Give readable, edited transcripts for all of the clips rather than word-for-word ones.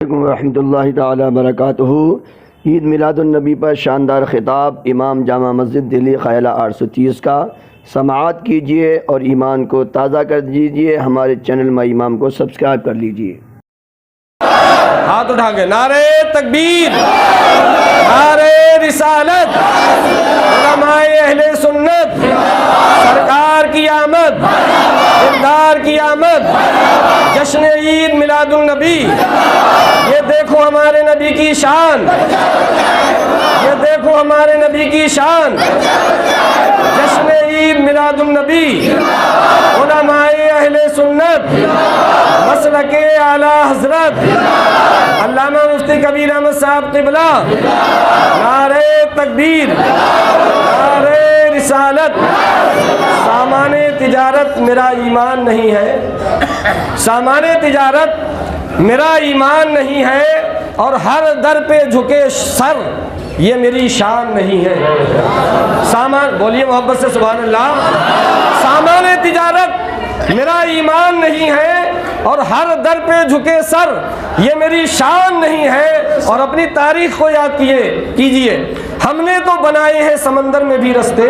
ورحمۃ اللہ تعالی وبرکاتہ۔ عید میلاد النبی پر شاندار خطاب امام جامع مسجد دہلی خیالہ 830 کا سماعت کیجیے اور ایمان کو تازہ کر دیجیے۔ ہمارے چینل میں امام کو سبسکرائب کر لیجیے۔ ہاتھ اٹھا کے نعرہ تکبیر، نعرہ رسالت، علماء اہل سنت، سرکار کی آمد، دلدار کی آمد، جشن عید میلاد النبی۔ یہ دیکھو ہمارے نبی کی شان، یہ دیکھو ہمارے نبی کی شان، جشن عید میلاد النبی۔ علماء اہل سنت، مسلک اعلی حضرت علامہ مفتی کبیر احمد صاحب قبلہ، نعرہ تکبیر، نعرہ رسالت۔ سامان تجارت میرا ایمان نہیں ہے، سامان تجارت میرا ایمان نہیں ہے، اور ہر در پہ جھکے سر یہ میری شان نہیں ہے۔ سامان، بولیے محبت سے سبحان اللہ۔ سامان تجارت میرا ایمان نہیں ہے، اور ہر در پہ جھکے سر یہ میری شان نہیں ہے۔ اور اپنی تاریخ کو یاد کیجئے، ہم نے تو بنائے ہیں سمندر میں بھی رستے،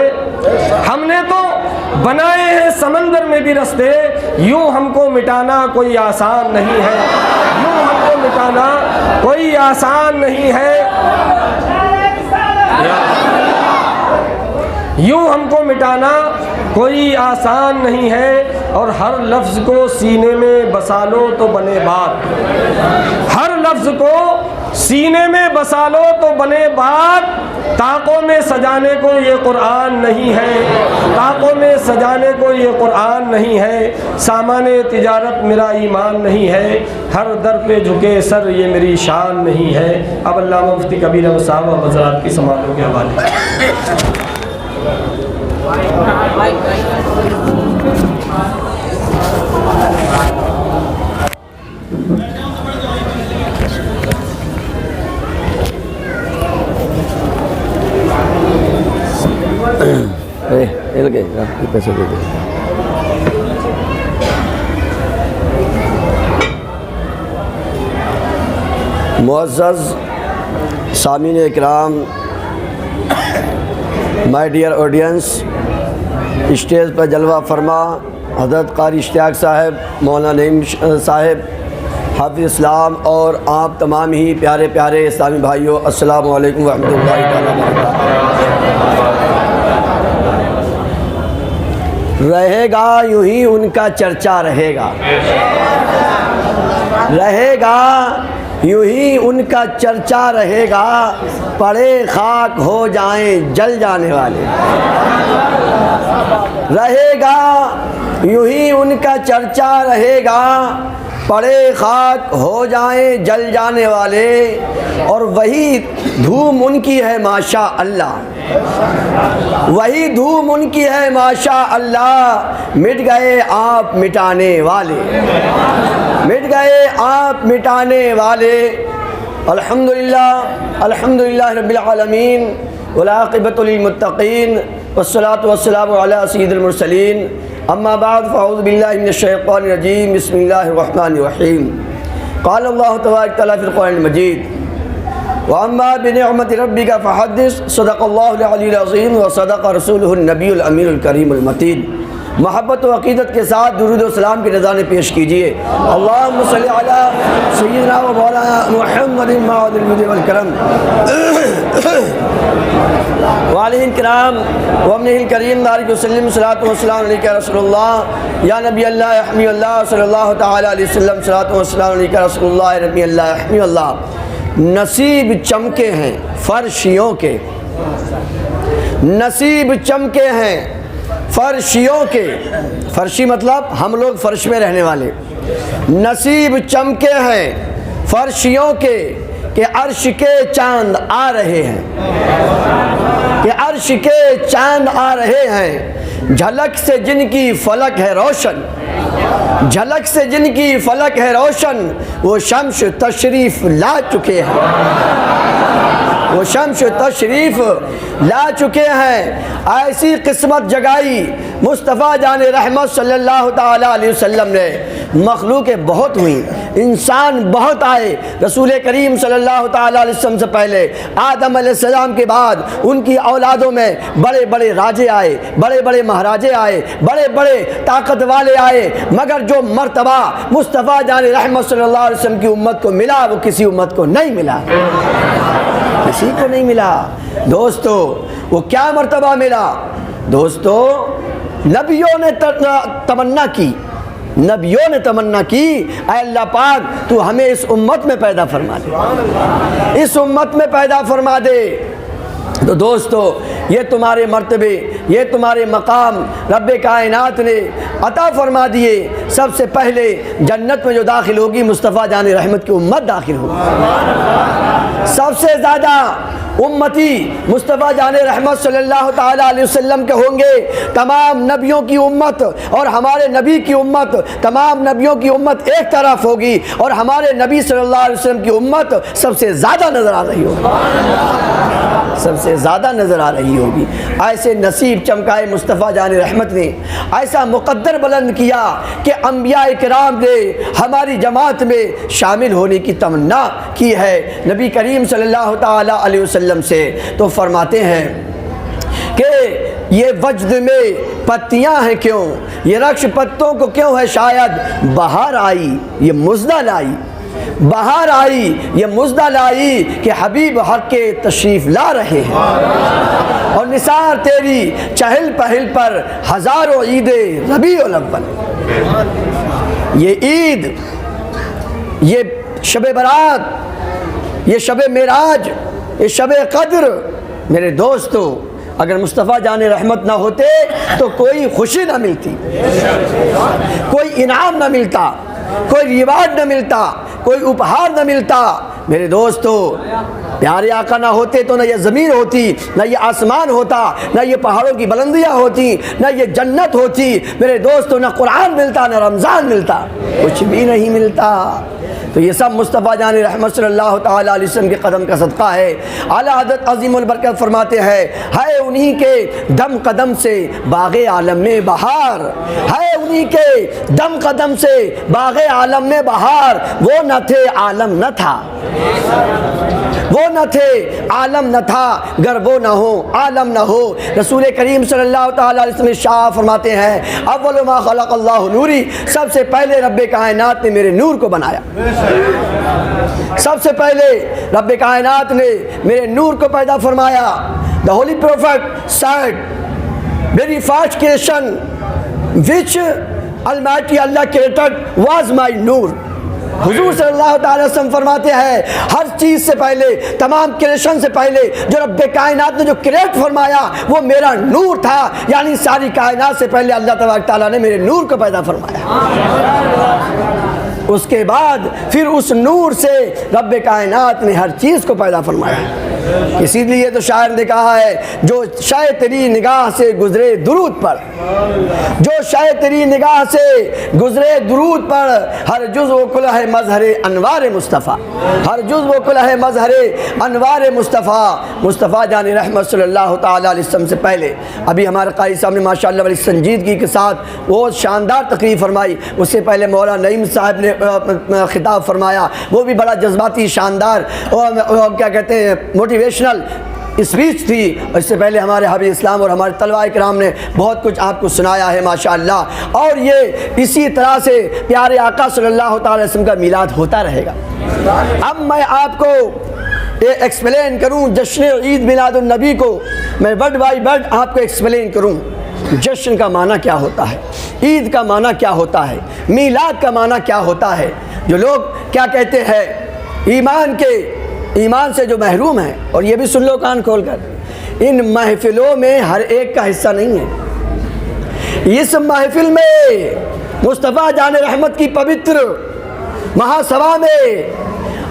ہم نے تو بنائے ہیں سمندر میں بھی رستے، یوں ہم کو مٹانا کوئی آسان نہیں ہے، یوں ہم کو مٹانا کوئی آسان نہیں ہے، یوں ہم کو مٹانا کوئی آسان نہیں ہے۔ اور ہر لفظ کو سینے میں بسا لو تو بنے بات، ہر لفظ کو سینے میں بسا لو تو بنے بات۔ طاقوں میں سجانے کو یہ قرآن نہیں ہے، طاقوں میں سجانے کو یہ قرآن نہیں ہے۔ سامان تجارت میرا ایمان نہیں ہے، ہر در پہ جھکے سر یہ میری شان نہیں ہے۔ اب علامہ مفتی کبیر احمد صاحب و حضرات کی سماعتوں کے حوالے۔ پیسے دے دیں۔ معزز سامعین اکرام، مائی ڈیئر آڈینس، اسٹیج پر جلوہ فرما حضرت قاری اشتیاق صاحب، مولانا نعیم صاحب، حافظ اسلام، اور آپ تمام ہی پیارے پیارے اسلامی بھائیوں، السلام علیکم ورحمۃ اللہ تعالیٰ وبرکاتہ۔ رہے گا یوں ہی ان کا چرچا رہے گا، رہے گا یوں ہی ان کا چرچا رہے گا، پڑے خاک ہو جائیں جل جانے والے۔ رہے گا یوں ہی ان کا چرچا رہے گا، پڑے خاک ہو جائیں جل جانے والے، اور وہی دھوم ان کی ہے ماشاء اللہ، وہی دھوم ان کی ہے ماشاء اللہ، مٹ گئے آپ مٹانے والے، مٹ گئے آپ مٹانے والے۔ الحمدللہ، الحمدللہ رب العالمین، والعاقبۃ للمتقین، والصلاة والسلام علی سید المرسلین، اما بعد فاعوذ باللہ من الشیطان الرجیم، بسم اللہ الرحمن الرحیم۔ قال اللہ تبارک تعالیٰ فی القرآن المجید، وَأَمَّا بِنِعْمَةِ رَبِّكَ فَحَدِّثْ، صدق اللہ العلی العظیم وصدق رسولہ النبی الامین الکریم المتین۔ محبت و عقیدت کے ساتھ درود و سلام کی نذرانے پیش کیجئے۔ اللہم صلی علی سیدنا و مولانا محمد المعاد المدی والکرم وعلیہ الکرام وامنہ الکریم بارک وسلم، صلاۃ و سلام علیکہ یا رسول اللہ، یا نبی اللہ یحمی اللہ صلی اللہ تعالی علیہ وسلم، صلاۃ و سلام علیکہ یا رسول اللہ، نبی اللہ یحمی اللہ۔ نصیب چمکے ہیں فرشیوں کے، نصیب چمکے ہیں فرشیوں کے، فرشی مطلب ہم لوگ فرش میں رہنے والے۔ نصیب چمکے ہیں فرشیوں کے، کہ عرش کے چاند آ رہے ہیں، کہ عرش کے چاند آ رہے ہیں، جھلک سے جن کی فلک ہے روشن، جھلک سے جن کی فلک ہے روشن، وہ شمس تشریف لا چکے ہیں، وہ شمس تشریف لا چکے ہیں۔ ایسی قسمت جگائی مصطفیٰ جان رحمت صلی اللہ تعالیٰ علیہ وسلم نے، مخلوقیں بہت ہوئیں، انسان بہت آئے۔ رسول کریم صلی اللہ تعالیٰ علیہ وسلم سے پہلے آدم علیہ السلام کے بعد ان کی اولادوں میں بڑے بڑے راجے آئے، بڑے بڑے مہاراجے آئے، بڑے بڑے طاقت والے آئے، مگر جو مرتبہ مصطفیٰ جان رحمت صلی اللہ علیہ وسلم کی امت کو ملا وہ کسی امت کو نہیں ملا، کسی کو نہیں ملا۔ دوستو وہ کیا مرتبہ ملا؟ دوستو نبیوں نے تمنا کی، نبیوں نے تمنا کی، اے اللہ پاک تو ہمیں اس امت میں پیدا فرما دے، اس امت میں پیدا فرما دے۔ تو دوستو یہ تمہارے مرتبے، یہ تمہارے مقام رب کائنات نے عطا فرما دیے۔ سب سے پہلے جنت میں جو داخل ہوگی مصطفیٰ جان رحمت کی امت داخل ہوگی۔ سب سے زیادہ امتی مصطفیٰ جان رحمت صلی اللہ تعالیٰ علیہ وسلم کے ہوں گے۔ تمام نبیوں کی امت اور ہمارے نبی کی امت، تمام نبیوں کی امت ایک طرف ہوگی اور ہمارے نبی صلی اللہ علیہ وسلم کی امت سب سے زیادہ نظر آ رہی ہوگی، سب سے زیادہ نظر آ رہی ہوگی۔ ایسے نصیب چمکائے مصطفیٰ جان رحمت نے، ایسا مقدر بلند کیا کہ انبیاء کرام نے ہماری جماعت میں شامل ہونے کی تمنا کی ہے نبی کریم صلی اللہ تعالیٰ علیہ وسلم سے۔ تو فرماتے ہیں کہ یہ وجد میں پتیاں ہیں کیوں، یہ رخش پتوں کو کیوں ہے شاید، بہار آئی یہ مزدہ لائی، بہار آئی یہ مزدہ لائی کہ حبیب حق کے تشریف لا رہے ہیں، اور نثار تیری چہل پہل پر ہزاروں عید ربیع الاول۔ یہ عید، یہ شب برات، یہ شب معراج، یہ شب قدر، میرے دوستو اگر مصطفیٰ جان رحمت نہ ہوتے تو کوئی خوشی نہ ملتی، کوئی انعام نہ ملتا، کوئی ریوارڈ نہ ملتا، کوئی اپہار نہ ملتا۔ میرے دوستو پیارے آقا نہ ہوتے تو نہ یہ زمین ہوتی، نہ یہ آسمان ہوتا، نہ یہ پہاڑوں کی بلندیاں ہوتی، نہ یہ جنت ہوتی۔ میرے دوستو نہ قرآن ملتا، نہ رمضان ملتا، کچھ بھی نہیں ملتا۔ تو یہ سب مصطفیٰ جان رحمت صلی اللہ تعالیٰ علیہ وسلم کے قدم کا صدقہ ہے۔ اعلیٰ حضرت عظیم البرکت فرماتے ہیں ہے انہی کے دم قدم سے باغ عالم میں بہار، ہے انہی کے دم قدم سے باغ عالم میں بہار، وہ نہ تھے عالم نہ تھا، وہ نہ تھے عالم نہ تھا، گر وہ نہ ہو عالم نہ ہو۔ رسول کریم صلی اللہ تعالیٰ علیہ وسلم شاہ فرماتے ہیں اول ما خلق اللہ نوری، سب سے پہلے رب کائنات نے میرے نور کو بنایا، سب سے پہلے رب کائنات نے میرے نور کو پیدا فرمایا۔ The holy prophet said very first creation which Almighty Allah created was my nur۔ حضور صلی اللہ تعالیٰ وسلم فرماتے ہیں ہر چیز سے پہلے، تمام کریشن سے پہلے جو رب کائنات نے جو کریٹ فرمایا وہ میرا نور تھا، یعنی ساری کائنات سے پہلے اللہ تبارک تعالیٰ نے میرے نور کو پیدا فرمایا۔ اس کے بعد پھر اس نور سے رب کائنات نے ہر چیز کو پیدا فرمایا۔ اسی لیے تو شاعر نے کہا ہے جو شے تیری نگاہ سے گزرے درود پر، جو شے تیری نگاہ سے گزرے درود پر، ہر جز و کلہ مظہر انوار مصطفیٰ، ہر جز و کلہ مظہر انوار مصطفیٰ۔ مصطفیٰ جان رحمت صلی اللہ تعالیٰ علیہ وسلم سے پہلے ابھی ہمارے قاری صاحب نے ماشاءاللہ بڑی سنجیدگی کے ساتھ بہت شاندار تقریر فرمائی، اس سے پہلے مولانا نعیم صاحب نے خطاب فرمایا، وہ بھی بڑا جذباتی شاندار اور کیا کہتے ہیں موٹیویشنل اسپیچ تھی۔ اس سے پہلے ہمارے حبیب اسلام اور ہمارے طلباء کرام نے بہت کچھ آپ کو سنایا ہے ماشاءاللہ، اور یہ اسی طرح سے پیارے آقا صلی اللہ تعالی وسلم کا میلاد ہوتا رہے گا۔ اب میں آپ کو یہ ایکسپلین کروں جشن عید میلاد النبی کو، میں ورڈ بائی ورڈ آپ کو ایکسپلین کروں جشن کا معنی کیا ہوتا ہے، عید کا معنی کیا ہوتا ہے، میلاد کا معنی کیا ہوتا ہے۔ جو لوگ کیا کہتے ہیں ایمان سے جو محروم ہیں، اور یہ بھی سن لو کان کھول کر، ان محفلوں میں ہر ایک کا حصہ نہیں ہے۔ اس محفل میں مصطفیٰ جان رحمت کی پوتر مہاسبھا میں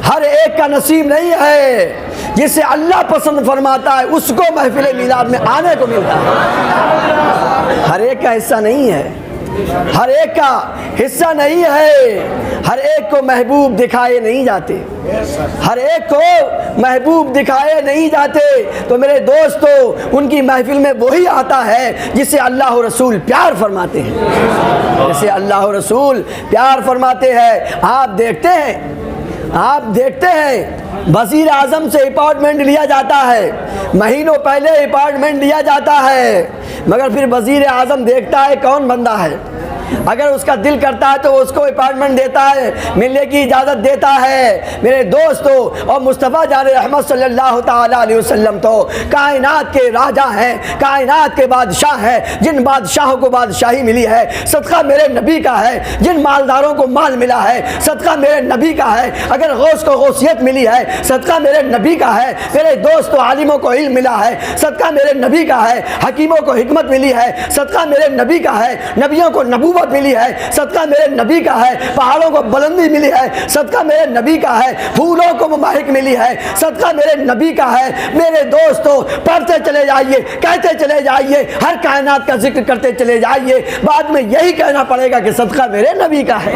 ہر ایک کا نصیب نہیں ہے۔ جسے اللہ پسند فرماتا ہے اس کو محفل میلاد میں آنے کو ملتا ہے، ہر ایک کا حصہ نہیں ہے۔ ہر ایک کا حصہ نہیں ہے، ہر ایک کو محبوب دکھائے نہیں جاتے، ہر ایک کو محبوب دکھائے نہیں جاتے۔ تو میرے دوستو، ان کی محفل میں وہی آتا ہے جسے اللہ و رسول پیار فرماتے ہیں، جسے اللہ و رسول پیار فرماتے ہیں۔ آپ دیکھتے ہیں وزیر اعظم سے اپارٹمنٹ لیا جاتا ہے، مہینوں پہلے اپارٹمنٹ لیا جاتا ہے، مگر پھر وزیر اعظم دیکھتا ہے کون بندہ ہے، اگر اس کا دل کرتا ہے تو اس کو اپارٹمنٹ دیتا ہے، ملنے کی اجازت دیتا ہے۔ میرے دوستو، اور مصطفیٰ جان رحمت صلی اللہ تعالیٰ علیہ وسلم تو کائنات کے راجہ ہیں، کائنات کے بادشاہ ہیں، جن بادشاہوں کو بادشاہی ملی ہے صدقہ میرے نبی کا ہے، جن مالداروں کو مال ملا ہے صدقہ میرے نبی کا ہے، اگر غوث کو غوثیت ملی ہے صدقہ میرے نبی کا ہے۔ میرے دوستو، عالموں کو علم ملا ہے صدقہ میرے نبی کا ہے، حکیموں کو حکمت ملی ہے صدقہ میرے نبی کا ہے، نبیوں کو نبوت ملی ہے صدقہ میرے نبی کا ہے، پہاڑوں کو بلندی ملی ہے صدقہ میرے نبی کا ہے، پھولوں کو مہک ملی ہے صدقہ میرے نبی کا ہے۔ میرے دوستو، پڑھتے چلے جائیے، کہتے چلے جائیے، ہر کائنات کا ذکر کرتے چلے جائیے، بعد میں یہی کہنا پڑے گا کہ صدقہ میرے نبی کا ہے۔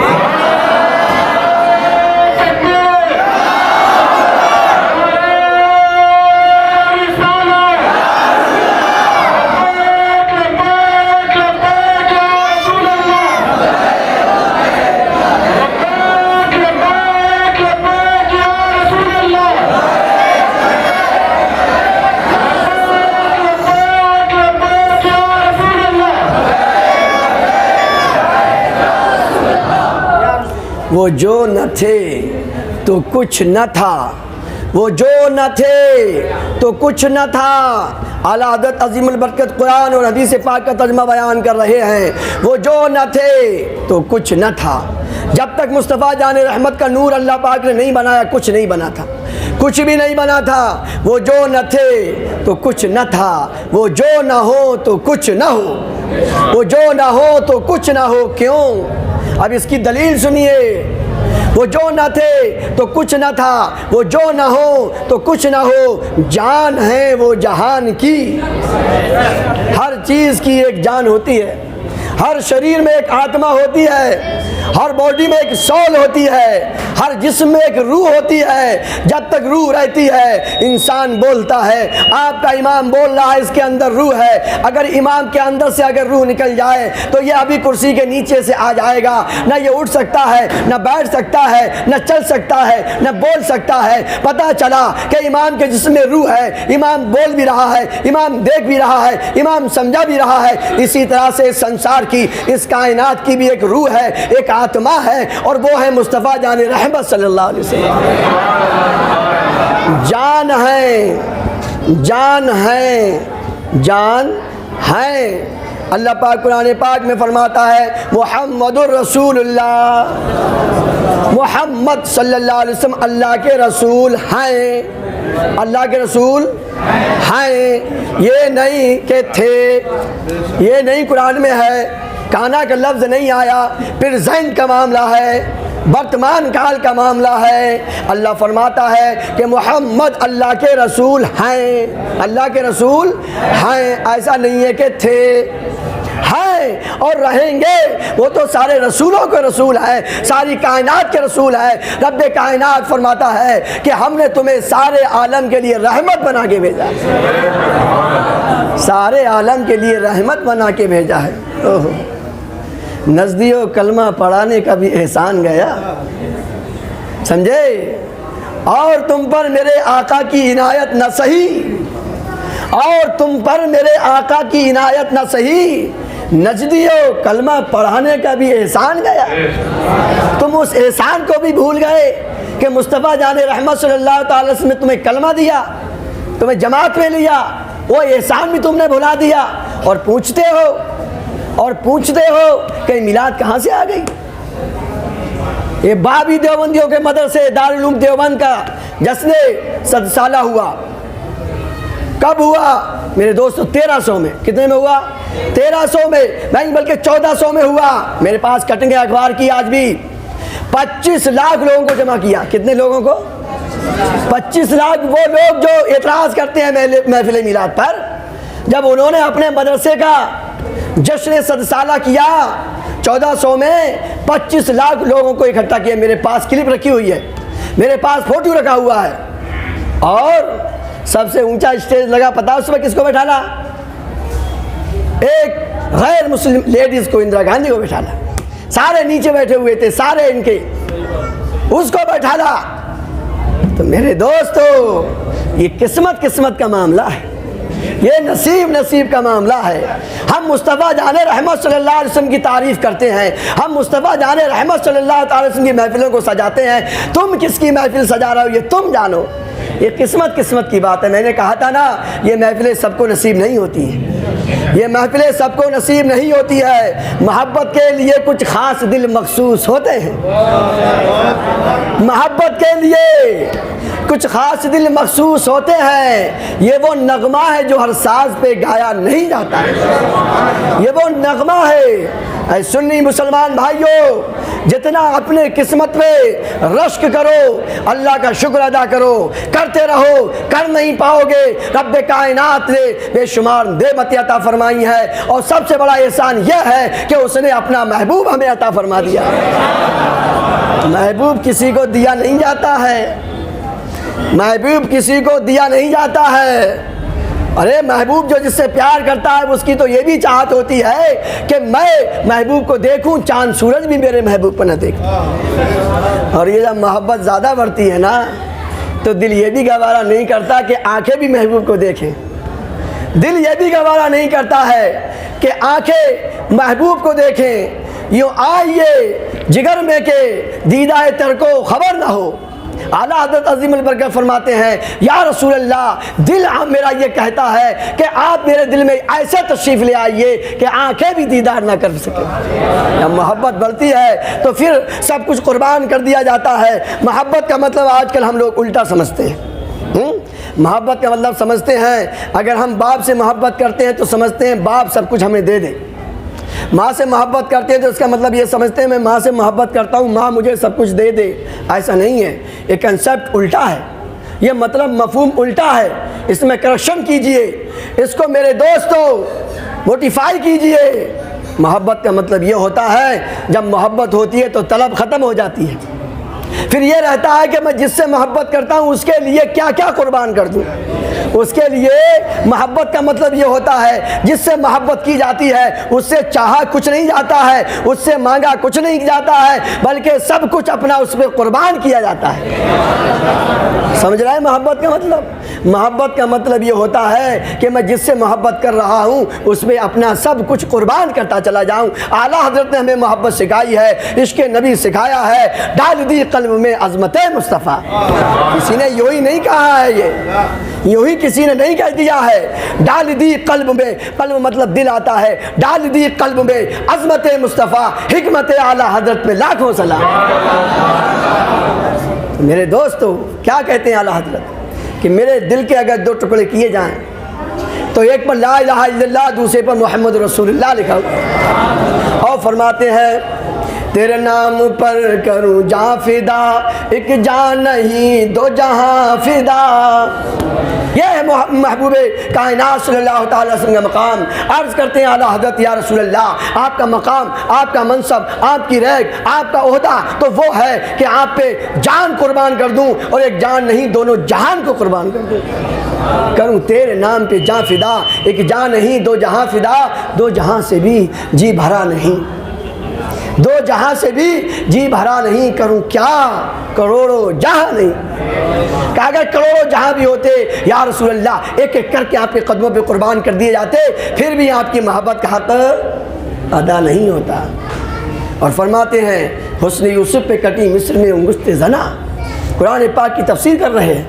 وہ جو نہ تھے تو کچھ نہ تھا، وہ جو نہ تھے تو کچھ نہ تھا۔ اعلیٰ حضرت عظیم البرکت قرآن اور حدیث پاک کا ترجمہ بیان کر رہے ہیں، وہ جو نہ تھے تو کچھ نہ تھا۔ جب تک مصطفیٰ جان رحمت کا نور اللہ پاک نے نہیں بنایا، کچھ نہیں بنا تھا، کچھ بھی نہیں بنا تھا۔ وہ جو نہ تھے تو کچھ نہ تھا، وہ جو نہ ہو تو کچھ نہ ہو، وہ جو نہ ہو تو کچھ نہ ہو۔ کیوں؟ اب اس کی دلیل سنیے۔ وہ جو نہ تھے تو کچھ نہ تھا، وہ جو نہ ہو تو کچھ نہ ہو۔ جان ہے وہ جہان کی، ہر چیز کی ایک جان ہوتی ہے، ہر شریر میں ایک آتما ہوتی ہے، ہر باڈی میں ایک سول ہوتی ہے، ہر جسم میں ایک روح ہوتی ہے۔ جب تک روح رہتی ہے انسان بولتا ہے۔ آپ کا امام بول رہا ہے، اس کے اندر روح ہے۔ اگر امام کے اندر سے اگر روح نکل جائے تو یہ ابھی کرسی کے نیچے سے آ جائے گا، نہ یہ اٹھ سکتا ہے، نہ بیٹھ سکتا ہے، نہ چل سکتا ہے، نہ بول سکتا ہے۔ پتہ چلا کہ امام کے جسم میں روح ہے، امام بول بھی رہا ہے، امام دیکھ بھی رہا ہے، امام سمجھا بھی رہا ہے۔ اسی طرح سے اس سنسار کی، اس کائنات کی بھی ایک روح ہے، ایک آتما ہے، اور وہ ہے مصطفیٰ جان رحمت صلی اللہ علیہ وسلم۔ جان ہے، جان ہے، جان ہے۔ اللہ پاک قرآن پاک میں فرماتا ہے محمد الرسول اللہ، محمد صلی اللہ علیہ وسلم اللہ کے رسول ہیں، اللہ کے رسول ہیں۔ یہ نہیں کہ تھے، یہ نہیں قرآن میں ہے، کانا کا لفظ نہیں آیا، پھر ذہن کا معاملہ ہے، ورتمان کال کا معاملہ ہے۔ اللہ فرماتا ہے کہ محمد اللہ کے رسول ہیں، اللہ کے رسول ہیں۔ ایسا نہیں ہے کہ تھے، ہیں اور رہیں گے۔ وہ تو سارے رسولوں کے رسول ہیں، ساری کائنات کے رسول ہیں۔ رب کائنات فرماتا ہے کہ ہم نے تمہیں سارے عالم کے لیے رحمت بنا کے بھیجا، سارے عالم کے لیے رحمت بنا کے بھیجا ہے۔ نزدیو کلمہ پڑھانے کا بھی احسان گیا، سمجھے؟ اور تم پر میرے آقا کی عنایت نہ سہی، اور تم پر میرے آقا کی عنایت نہ سہی، نجدیو کلمہ پڑھانے کا بھی احسان گیا۔ تم اس احسان کو بھی بھول گئے کہ مصطفیٰ جان رحمت صلی اللہ تعالی وسلم نے تمہیں کلمہ دیا، تمہیں جماعت میں لیا، وہ احسان بھی تم نے بھلا دیا، اور پوچھتے ہو کہ میلاد کہاں سے آ گئی؟ یہ بابی دیوبندیوں کے مدرسے دارالعلوم دیوبند کا جشن 100 سالہ ہوا۔ کب ہوا میرے دوستو؟ 1300 میں۔ کتنے میں ہوا؟ 1300 میں، نہیں بلکہ 1400 میں ہوا۔ میرے پاس کٹنگ اخبار کی آج بھی 25 لاکھ لوگوں کو جمع کیا۔ کتنے لوگوں کو؟ 25 لاکھ۔ وہ لوگ جو اعتراض کرتے ہیں محفل میلاد پر، جب انہوں نے اپنے مدرسے کا جشن 100 سالہ کیا 1400 میں 25 لاکھ لوگوں کو اکٹھا کیا. میرے پاس کلپ رکھی ہوئی ہے, میرے پاس فوٹو رکھا ہوا ہے. اور سب سے اونچا اسٹیج لگا, پتا اس میں کس کو بٹھانا؟ ایک غیر مسلم لیڈیز کو, اندرا گاندھی کو بٹھانا. سارے نیچے بیٹھے ہوئے تھے, سارے ان کے, اس کو بٹھانا. تو میرے دوستو, یہ قسمت کا معاملہ ہے, یہ نصیب کا معاملہ ہے. ہم مصطفیٰ جان رحمت صلی اللہ علیہ وسلم کی تعریف کرتے ہیں, ہم مصطفیٰ جان رحمت صلی اللہ علیہ وسلم کی محفلوں کو سجاتے ہیں. تم کس کی محفل سجا رہے ہو یہ تم جانو. یہ قسمت کی بات ہے. میں نے کہا تھا نا, یہ محفلیں سب کو نصیب نہیں ہوتی ہیں, یہ محفلیں سب کو نصیب نہیں ہوتی ہے. محبت کے لیے کچھ خاص دل مخصوص ہوتے ہیں, محبت کے لیے کچھ خاص دل مخصوص ہوتے ہیں. یہ وہ نغمہ ہے جو ہر ساز پہ گایا نہیں جاتا ہے, یہ وہ نغمہ ہے. اے سنی مسلمان بھائیو, جتنا اپنے قسمت پہ رشک کرو, اللہ کا شکر ادا کرو, کرتے رہو. کر نہیں پاؤ گے, رب کائنات نے بے شمار نعمتیں عطا فرمائی ہے, اور سب سے بڑا احسان یہ ہے کہ اس نے اپنا محبوب ہمیں عطا فرما دیا. محبوب کسی کو دیا نہیں جاتا ہے, محبوب کسی کو دیا نہیں جاتا ہے. ارے محبوب جو جس سے پیار کرتا ہے اس کی تو یہ بھی چاہت ہوتی ہے کہ میں محبوب کو دیکھوں, چاند سورج بھی میرے محبوب کو نہ دیکھوں. اور یہ جب محبت زیادہ بڑھتی ہے نا, تو دل یہ بھی گوارا نہیں کرتا کہ آنکھیں بھی محبوب کو دیکھیں. دل یہ بھی گوارا نہیں کرتا ہے کہ آنکھیں محبوب کو دیکھیں. یوں آئیے جگر میں کہ دیدہ تر کو خبر نہ ہو. اعلیٰ حضرت عظیم البرکت فرماتے ہیں, یا رسول اللہ, دل میرا یہ کہتا ہے کہ آپ میرے دل میں ایسے تشریف لے آئیے کہ آنکھیں بھی دیدار نہ کر سکیں. جب محبت بڑھتی ہے تو پھر سب کچھ قربان کر دیا جاتا ہے. محبت کا مطلب آج کل ہم لوگ الٹا سمجھتے ہیں. محبت کا مطلب سمجھتے ہیں, اگر ہم باپ سے محبت کرتے ہیں تو سمجھتے ہیں باپ سب کچھ ہمیں دے دے. ماں سے محبت کرتے ہیں تو اس کا مطلب یہ سمجھتے ہیں میں ماں سے محبت کرتا ہوں, ماں مجھے سب کچھ دے دے. ایسا نہیں ہے, یہ کنسیپٹ الٹا ہے, یہ مطلب مفہوم الٹا ہے. اس میں کرکشن کیجئے, اس کو میرے دوستو موٹیفائی کیجئے. محبت کا مطلب یہ ہوتا ہے, جب محبت ہوتی ہے تو طلب ختم ہو جاتی ہے. پھر یہ رہتا ہے کہ میں جس سے محبت کرتا ہوں اس کے لیے کیا کیا قربان کر دوں. اس کے لیے محبت کا مطلب یہ ہوتا ہے, جس سے محبت کی جاتی ہے اس سے چاہا کچھ نہیں جاتا ہے, اس سے مانگا کچھ نہیں جاتا ہے, بلکہ سب کچھ اپنا اس پہ قربان کیا جاتا ہے. سمجھ رہے ہیں محبت کا مطلب؟ محبت کا مطلب یہ ہوتا ہے کہ میں جس سے محبت کر رہا ہوں اس میں اپنا سب کچھ قربان کرتا چلا جاؤں. اعلیٰ حضرت نے ہمیں محبت سکھائی ہے, عشق نبی سکھایا ہے, ڈال دی قلب میں عظمت مصطفیٰ. کسی نے یوں ہی نہیں کہا ہے, یہ یوں ہی کسی نے نہیں کہہ دیا ہے. ڈال دی قلب میں, قلب مطلب دل آتا ہے, ڈال دی قلب میں عظمت مصطفیٰ, حکمت اعلیٰ حضرت پہ لاکھوں سلام. میرے دوستو کیا کہتے ہیں اعلیٰ حضرت کہ میرے دل کے اگر دو ٹکڑے کیے جائیں تو ایک پر لا الہ الا اللہ, دوسرے پر محمد رسول اللہ لکھا ہوا. اور فرماتے ہیں تیرے نام پر کروں جہاں فدا, ایک جان نہیں دو جہاں فدا. یہ ہے محبوب کائنات صلی اللہ تعالیٰ وسلم کا مقام. عرض کرتے ہیں اعلیٰ حضرت یا رسول اللہ, آپ کا مقام, آپ کا منصب, آپ کی رینک, آپ کا عہدہ تو وہ ہے کہ آپ پہ جان قربان کر دوں, اور ایک جان نہیں دونوں جہان کو قربان کر دوں. کروں تیرے نام پہ جان فدا, ایک جان نہیں دو جہاں فدا. دو جہاں سے بھی جی بھرا نہیں, دو جہاں سے بھی جی بھرا نہیں. کروں کیا کروڑوں جہاں نہیں. کہ اگر کروڑوں جہاں بھی ہوتے یا رسول اللہ, ایک ایک کر کے آپ کے قدموں پہ قربان کر دیے جاتے, پھر بھی آپ کی محبت کا حق ادا نہیں ہوتا. اور فرماتے ہیں حسن یوسف پہ کٹی مصر میں انگشت زنا. قرآن پاک کی تفسیر کر رہے ہیں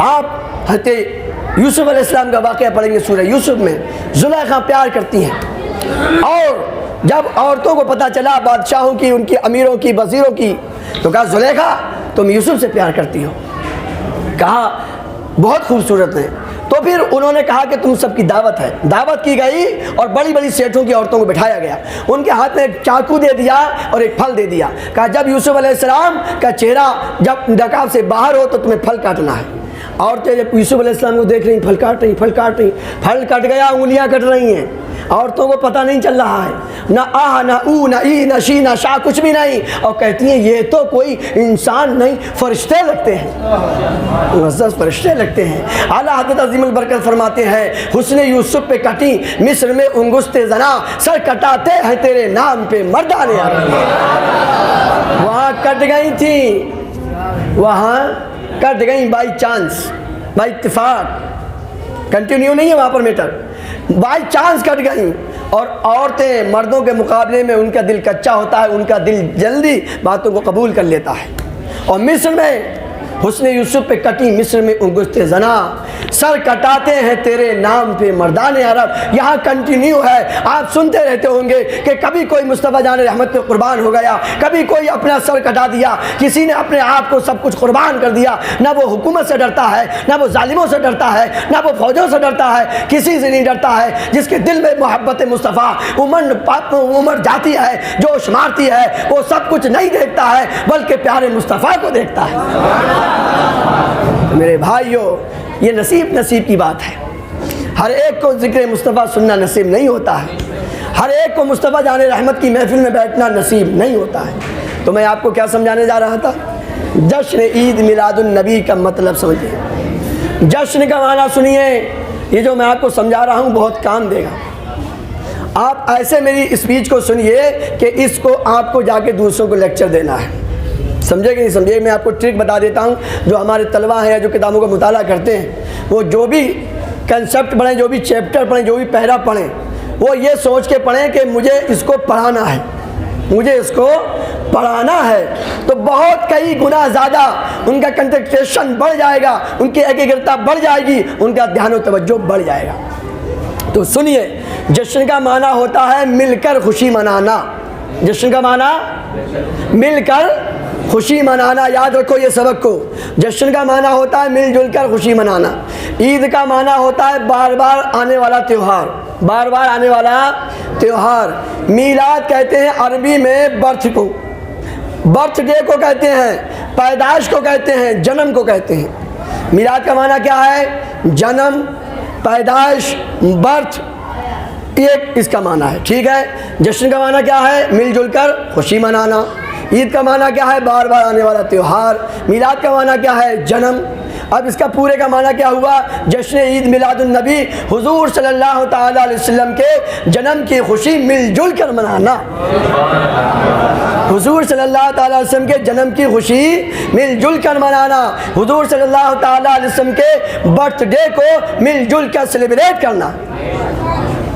آپ. حضرت یوسف علیہ السلام کا واقعہ پڑھیں گے سورہ یوسف میں. زلیخا پیار کرتی ہیں, اور جب عورتوں کو پتہ چلا بادشاہوں کی, ان کی امیروں کی, وزیروں کی, تو کہا زلیخا تم یوسف سے پیار کرتی ہو. کہا بہت خوبصورت ہیں. تو پھر انہوں نے کہا کہ تم سب کی دعوت ہے. دعوت کی گئی اور بڑی بڑی سیٹوں کی عورتوں کو بٹھایا گیا. ان کے ہاتھ میں ایک چاقو دے دیا اور ایک پھل دے دیا. کہا جب یوسف علیہ السلام کا چہرہ جب نقاب سے باہر ہو تو تمہیں پھل کاٹنا ہے. عورتیں جب یوسف علیہ السلام کو دیکھ رہی، پھل کاٹ رہی، پھل کٹ گیا، انگلیاں کٹ رہی ہیں، عورتوں کو پتہ نہیں چل رہا ہے، نہ آہ نہ او نہ ای نہ شی نہ شا، کچھ بھی نہیں، اور کہتی ہیں یہ تو کوئی انسان نہیں، فرشتے لگتے ہیں، معزز فرشتے لگتے ہیں۔ اعلیٰ حضرت عظیم البرکت فرماتے ہیں حسن یوسف پہ کٹی مصر میں انگشت زنا، سر کٹاتے ہیں تیرے نام پہ مردان عرب۔ وہاں کٹ گئی تھی، وہاں کٹ گئی بائی چانس، بائی اتفاق، کنٹینیو نہیں ہے وہاں پر میٹر، بائی چانس کٹ گئیں۔ اور عورتیں مردوں کے مقابلے میں ان کا دل کچا ہوتا ہے، ان کا دل جلدی باتوں کو قبول کر لیتا ہے۔ اور مصر میں حسن یوسف پہ کٹی مصر میں انگشت زنا، سر کٹاتے ہیں تیرے نام پہ مردان عرب۔ یہاں کنٹینیو ہے، آپ سنتے رہتے ہوں گے کہ کبھی کوئی مصطفیٰ جان رحمت پہ قربان ہو گیا، کبھی کوئی اپنا سر کٹا دیا، کسی نے اپنے آپ کو سب کچھ قربان کر دیا۔ نہ وہ حکومت سے ڈرتا ہے، نہ وہ ظالموں سے ڈرتا ہے، نہ وہ فوجوں سے ڈرتا ہے، کسی سے نہیں ڈرتا ہے۔ جس کے دل میں محبت مصطفیٰ عمر جاتی ہے، جوش مارتی ہے، وہ سب کچھ نہیں دیکھتا ہے بلکہ پیارے مصطفیٰ کو دیکھتا ہے۔ میرے بھائیوں، یہ نصیب کی بات ہے۔ ہر ایک کو ذکر مصطفیٰ سننا نصیب نہیں ہوتا ہے، ہر ایک کو مصطفیٰ جان رحمت کی محفل میں بیٹھنا نصیب نہیں ہوتا ہے۔ تو میں آپ کو کیا سمجھانے جا رہا تھا؟ جشن عید میلاد النبی کا مطلب سمجھیے، جشن کا معنی سنیے۔ یہ جو میں آپ کو سمجھا رہا ہوں بہت کام دے گا۔ آپ ایسے میری اسپیچ کو سنیے کہ اس کو آپ کو جا کے دوسروں کو لیکچر دینا ہے، سمجھے کہ نہیں سمجھے؟ میں آپ کو ٹرک بتا دیتا ہوں، جو ہمارے طلبہ ہیں یا جو کتابوں کا مطالعہ کرتے ہیں، وہ جو بھی کنسپٹ پڑھیں، جو بھی چیپٹر پڑھیں، جو بھی پیرا پڑھیں، وہ یہ سوچ کے پڑھیں کہ مجھے اس کو پڑھانا ہے، مجھے اس کو پڑھانا ہے، تو بہت کئی گنا زیادہ ان کا کنسنٹریشن بڑھ جائے گا، ان کی ایکاگرتا بڑھ جائے گی، ان کا دھیان و توجہ بڑھ جائے گا۔ تو سنیے، جشن کا معنی ہوتا ہے مل کر خوشی منانا۔ جشن کا معنی مل کر خوشی منانا، یاد رکھو یہ سبق کو۔ جشن کا معنی ہوتا ہے مل جل کر خوشی منانا۔ عید کا معنی ہوتا ہے بار بار آنے والا تیوہار، بار بار آنے والا تیوہار۔ میلاد کہتے ہیں عربی میں برتھ کو، برتھ ڈے کو کہتے ہیں، پیدائش کو کہتے ہیں، جنم کو کہتے ہیں۔ میلاد کا معنی کیا ہے؟ جنم، پیدائش، برتھ، یہ اس کا معنی ہے، ٹھیک ہے۔ جشن کا معنی کیا ہے؟ مل جل کر خوشی منانا۔ عید کا معنی کیا ہے؟ بار بار آنے والا تیوہار۔ میلاد کا معنی کیا ہے؟ جنم۔ اب اس کا پورے کا معنی کیا ہوا؟ جشن عید میلاد النبی، حضور صلی اللہ تعالیٰ علیہ وسلم کے جنم کی خوشی مل جل کر منانا۔ حضور صلی اللہ تعالیٰ علیہ وسلم کے جنم کی خوشی مل جل کر منانا، حضور صلی اللہ تعالیٰ علیہ وسلم کے برتھ ڈے کو مل جل کر سیلیبریٹ کرنا۔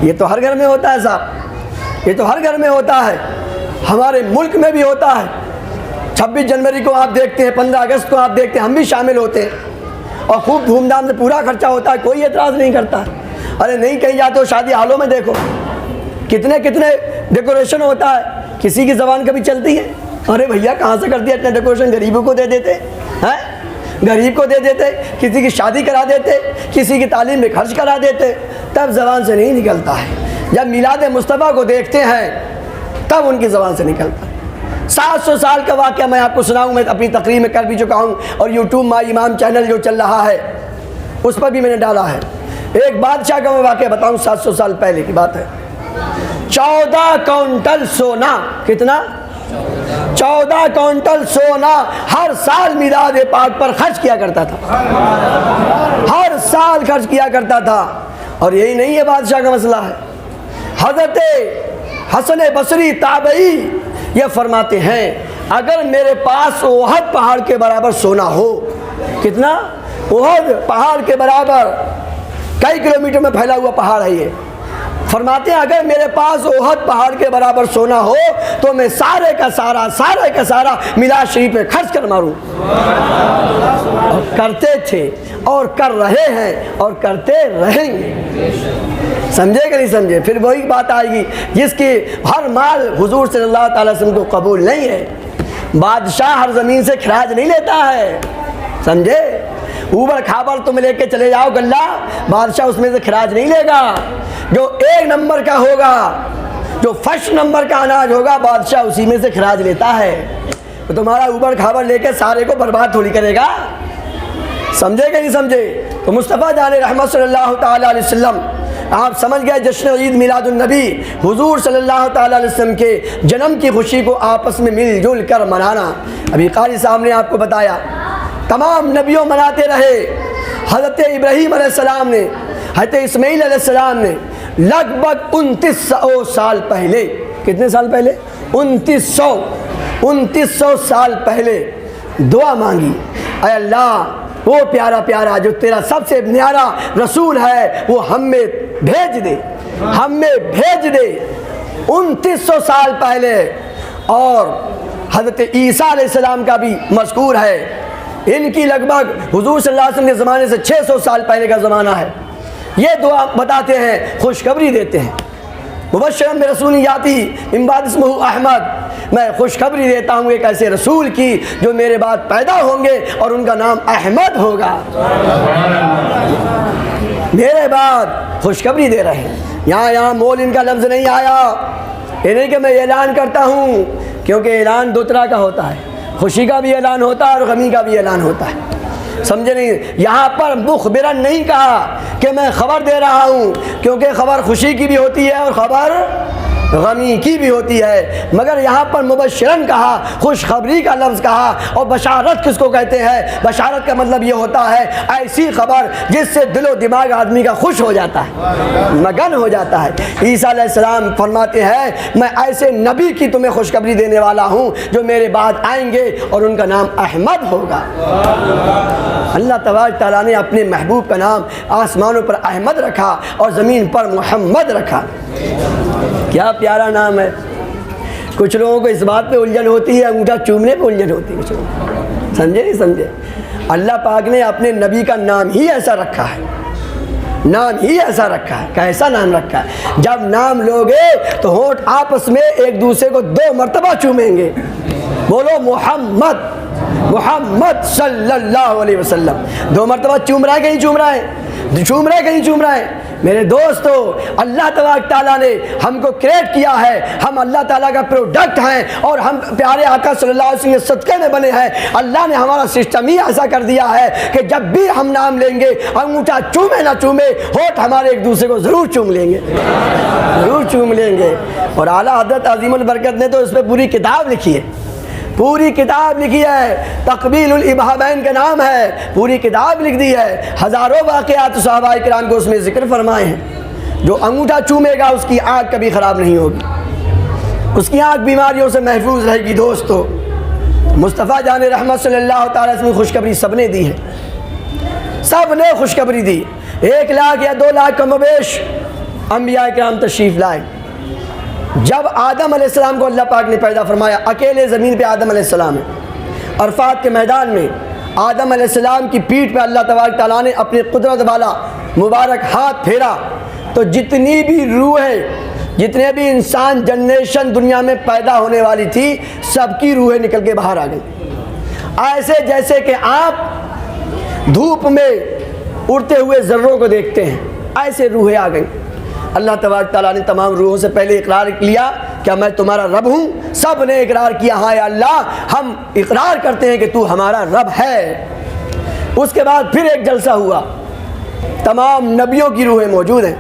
یہ تو ہر گھر میں ہوتا ہے صاحب، یہ تو ہر گھر میں ہوتا ہے، ہمارے ملک میں بھی ہوتا ہے۔ 26 جنوری کو آپ دیکھتے ہیں، 15 اگست کو آپ دیکھتے ہیں، ہم بھی شامل ہوتے ہیں اور خوب دھوم دھام سے پورا خرچہ ہوتا ہے، کوئی اعتراض نہیں کرتا۔ ارے نہیں کہیں جاتے ہو شادی ہالوں میں دیکھو کتنے ڈیکوریشن ہوتا ہے، کسی کی زبان کبھی چلتی ہے؟ ارے بھیا کہاں سے کر دیا اتنا ڈیکوریشن؟ غریبوں کو دے دیتے ہیں، غریب کو دے دیتے، کسی کی شادی کرا دیتے، کسی کی تعلیم میں خرچ کرا دیتے، تب زبان سے نہیں نکلتا ہے۔ جب میلاد مصطفیٰ کو دیکھتے ہیں تب ان کی زبان سے نکلتا ہے۔ 700 سال کا واقعہ میں آپ کو سناؤں، میں اپنی تقریر میں کر بھی چکا ہوں، اور یوٹیوب مائی امام چینل جو چل رہا ہے اس پر بھی میں نے ڈالا ہے۔ ایک بادشاہ کا میں واقعہ بتاؤں، 700 سال پہلے کی بات ہے۔ 14 کوئنٹل سونا، کتنا؟ 14 کوئنٹل سونا ہر سال میلاد پاک پر خرچ کیا کرتا تھا، ہر سال خرچ کیا کرتا تھا۔ اور یہی نہیں ہے بادشاہ کا مسئلہ ہے، حضرت حسن بصری تابعی یہ فرماتے ہیں اگر میرے پاس احد پہاڑ کے برابر سونا ہو، کتنا؟ احد پہاڑ کے برابر، کئی کلومیٹر میں پھیلا ہوا پہاڑ ہے یہ، فرماتے ہیں اگر میرے پاس احد پہاڑ کے برابر سونا ہو تو میں سارے کا سارا میلاد شریف پہ خرچ کر ماروں۔ اور کرتے تھے اور کر رہے ہیں اور کرتے رہیں گے۔ سمجھے کہ نہیں سمجھے؟ پھر وہی بات آئے گی جس کی ہر مال حضور صلی اللہ تعالیٰ وسلم کو قبول نہیں ہے۔ بادشاہ ہر زمین سے خراج نہیں لیتا ہے، سمجھے؟ اوبر کھابر تم لے کے چلے جاؤ گلہ، بادشاہ اس میں سے خراج نہیں لے گا۔ جو 1 نمبر کا ہوگا، جو فرسٹ نمبر کا اناج ہوگا، بادشاہ اسی میں سے خراج لیتا ہے۔ تو تمہارا اوبر کھابر لے کے سارے کو برباد تھوڑی کرے گا، سمجھے کہ نہیں سمجھے؟ تو مصطفیٰ جان رحمت صلی اللہ تعالیٰ علیہ وسلم آپ سمجھ گئے جشن عید میلاد النبی حضور صلی اللہ تعالیٰ علیہ وسلم کے جنم کی خوشی کو آپس میں مل جل کر منانا۔ ابھی قاری صاحب نے آپ کو بتایا تمام نبیوں مناتے رہے، حضرت ابراہیم علیہ السلام نے، حضرت اسماعیل علیہ السلام نے لگ بھگ 2900 سال پہلے، کتنے سال پہلے؟ 2900 سال پہلے دعا مانگی، اے اللہ وہ پیارا پیارا جو تیرا سب سے نیارا رسول ہے وہ ہم میں بھیج دے، ہم میں بھیج دے۔ 2900 سال پہلے، اور حضرت عیسیٰ علیہ السلام کا بھی مذکور ہے، ان کی لگ بھگ حضور صلی اللہ علیہ وسلم کے زمانے سے 600 سال پہلے کا زمانہ ہے۔ یہ دعا بتاتے ہیں، خوشخبری دیتے ہیں، مبشرا برسول یاتی من بعد اسمہ احمد، میں خوشخبری دیتا ہوں ایک ایسے رسول کی جو میرے بعد پیدا ہوں گے اور ان کا نام احمد ہوگا۔ میرے بعد خوشخبری دے رہے ہیں، یہاں مول ان کا لفظ نہیں آیا، یہ نہیں کہ میں اعلان کرتا ہوں، کیونکہ اعلان دو طرح کا ہوتا ہے، خوشی کا بھی اعلان ہوتا ہے اور غمی کا بھی اعلان ہوتا ہے، سمجھے نہیں؟ یہاں پر مخبرن نہیں کہا کہ میں خبر دے رہا ہوں، کیونکہ خبر خوشی کی بھی ہوتی ہے اور خبر غمی کی بھی ہوتی ہے، مگر یہاں پر مبشرن کہا، خوشخبری کا لفظ کہا۔ اور بشارت کس کو کہتے ہیں؟ بشارت کا مطلب یہ ہوتا ہے ایسی خبر جس سے دل و دماغ آدمی کا خوش ہو جاتا ہے، مگن ہو جاتا ہے۔ عیسیٰ علیہ السلام فرماتے ہیں میں ایسے نبی کی تمہیں خوشخبری دینے والا ہوں جو میرے بعد آئیں گے اور ان کا نام احمد ہوگا۔ اللہ تبارک تعالیٰ نے اپنے محبوب کا نام آسمانوں پر احمد رکھا اور زمین پر محمد رکھا۔ کیا پیارا نام ہے۔ کچھ لوگوں کو اس بات پہ الجھن ہوتی ہے، انگوٹھا چومنے پہ الجھن ہوتی ہے، سمجھے نہیں سمجھے؟ اللہ پاک نے اپنے نبی کا نام ہی ایسا رکھا ہے، نام ہی ایسا رکھا ہے۔ کیسا نام رکھا ہے؟ جب نام لوگے تو ہونٹ آپس میں ایک دوسرے کو 2 مرتبہ چومیں گے، بولو محمد، محمد صلی اللہ علیہ وسلم۔ 2 مرتبہ چوم رہا ہے کہ نہیں چوم رہا ہے؟ چوم رہا ہے کہ نہیں چوم رہا ہے؟ میرے دوستو، اللہ تبارک تعالیٰ نے ہم کو کریٹ کیا ہے، ہم اللہ تعالیٰ کا پروڈکٹ ہیں اور ہم پیارے آقا صلی اللہ علیہ وسلم کے صدقے میں بنے ہیں۔ اللہ نے ہمارا سسٹم ہی ایسا کر دیا ہے کہ جب بھی ہم نام لیں گے، انگوٹھا چومے نہ چومے، ہونٹ ہمارے ایک دوسرے کو ضرور چوم لیں گے، ضرور چوم لیں گے۔ اور اعلیٰ حضرت عظیم البرکت نے تو اس پہ پوری کتاب لکھی ہے، پوری کتاب لکھی ہے، تقبیل الابہامین کا نام ہے، پوری کتاب لکھ دی ہے، ہزاروں واقعات صحابہ کرام کو اس میں ذکر فرمائے ہیں۔ جو انگوٹھا چومے گا اس کی آنکھ کبھی خراب نہیں ہوگی، اس کی آنکھ بیماریوں سے محفوظ رہے گی۔ دوستو، مصطفیٰ جان رحمت صلی اللہ تعالیٰ علیہ وسلم خوشخبری سب نے دی ہے، سب نے خوشخبری دی۔ 1 لاکھ یا 2 لاکھ کم و بیش انبیاء کرام تشریف لائے۔ جب آدم علیہ السلام کو اللہ پاک نے پیدا فرمایا، اکیلے زمین پہ آدم علیہ السلام ہے، عرفات کے میدان میں آدم علیہ السلام کی پیٹھ پہ اللہ تبارک تعالیٰ نے اپنی قدرت والا مبارک ہاتھ پھیرا تو جتنی بھی روحیں، جتنے بھی انسان جنریشن دنیا میں پیدا ہونے والی تھی، سب کی روحیں نکل کے باہر آ گئی، ایسے جیسے کہ آپ دھوپ میں اڑتے ہوئے ذروں کو دیکھتے ہیں، ایسے روحیں آ گئیں۔ اللہ تبارک تعالیٰ نے تمام روحوں سے پہلے اقرار کیا کیا میں تمہارا رب ہوں؟ سب نے اقرار کیا ہاں یا اللہ، ہم اقرار کرتے ہیں کہ تو ہمارا رب ہے۔ اس کے بعد پھر ایک جلسہ ہوا، تمام نبیوں کی روحیں موجود ہیں۔